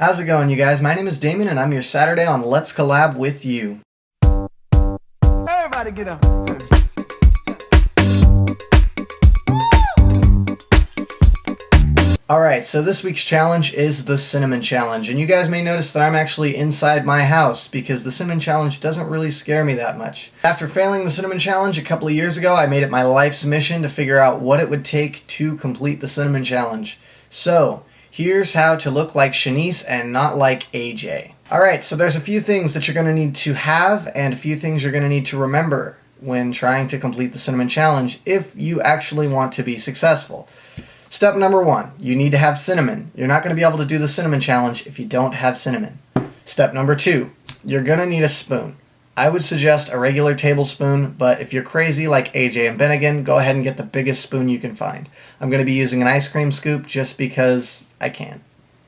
How's it going, you guys? My name is Damon, and I'm your Saturday on Let's Collab with You. Everybody get up. Alright, so this week's challenge is the Cinnamon Challenge, and you guys may notice that I'm actually inside my house because the Cinnamon Challenge doesn't really scare me that much. After failing the Cinnamon Challenge a couple of years ago, I made it my life's mission to figure out what it would take to complete the Cinnamon Challenge. So, here's how to look like Shanice and not like AJ. Alright, so there's a few things that you're going to need to have and a few things you're going to need to remember when trying to complete the Cinnamon Challenge if you actually want to be successful. Step number 1, you need to have cinnamon. You're not going to be able to do the Cinnamon Challenge if you don't have cinnamon. Step number 2, you're going to need a spoon. I would suggest a regular tablespoon, but if you're crazy like AJ and Bennigan, go ahead and get the biggest spoon you can find. I'm going to be using an ice cream scoop just because I can.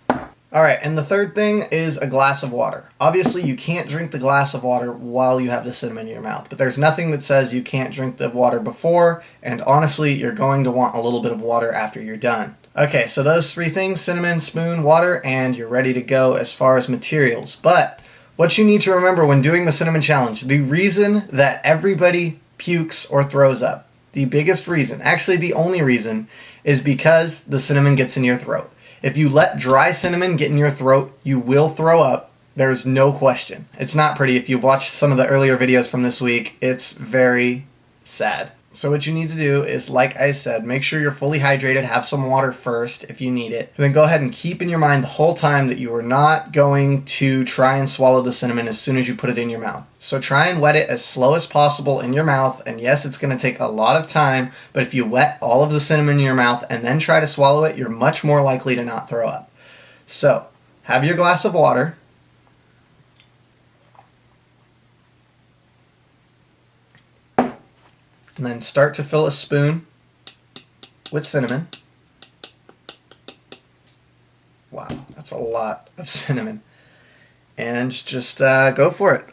Alright, and the third thing is a glass of water. Obviously, you can't drink the glass of water while you have the cinnamon in your mouth, but there's nothing that says you can't drink the water before, and honestly, you're going to want a little bit of water after you're done. Okay, so those three things, cinnamon, spoon, water, and you're ready to go as far as materials. But what you need to remember when doing the Cinnamon Challenge, the reason that everybody pukes or throws up, the biggest reason, actually the only reason, is because the cinnamon gets in your throat. If you let dry cinnamon get in your throat, you will throw up. There's no question. It's not pretty. If you've watched some of the earlier videos from this week, it's very sad. So what you need to do is, like I said, make sure you're fully hydrated, have some water first if you need it, and then go ahead and keep in your mind the whole time that you are not going to try and swallow the cinnamon as soon as you put it in your mouth. So try and wet it as slow as possible in your mouth, and yes, it's going to take a lot of time, but if you wet all of the cinnamon in your mouth and then try to swallow it, you're much more likely to not throw up. So, have your glass of water. And then start to fill a spoon with cinnamon. Wow, that's a lot of cinnamon. And just go for it.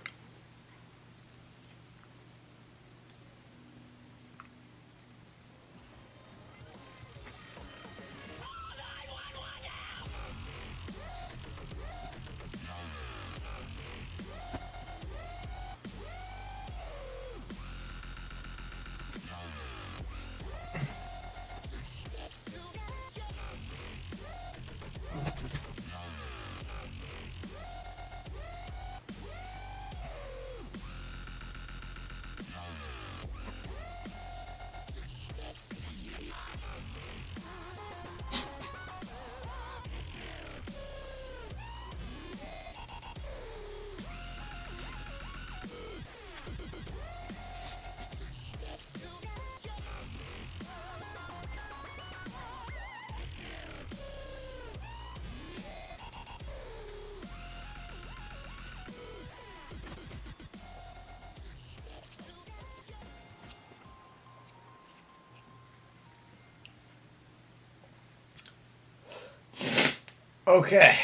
Okay.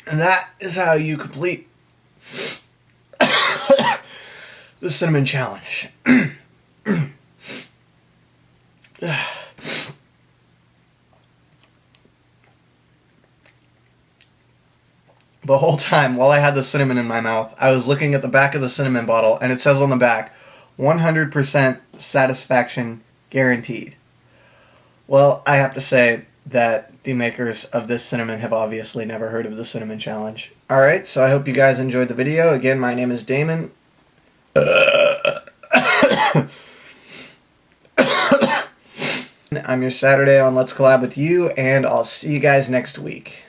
And that is how you complete the Cinnamon Challenge. The whole time while I had the cinnamon in my mouth, I was looking at the back of the cinnamon bottle, and it says on the back, 100% satisfaction guaranteed. Well, I have to say that the makers of this cinnamon have obviously never heard of the Cinnamon Challenge. Alright, so I hope you guys enjoyed the video. Again, my name is Damon. I'm your Saturday on Let's Collab with You, and I'll see you guys next week.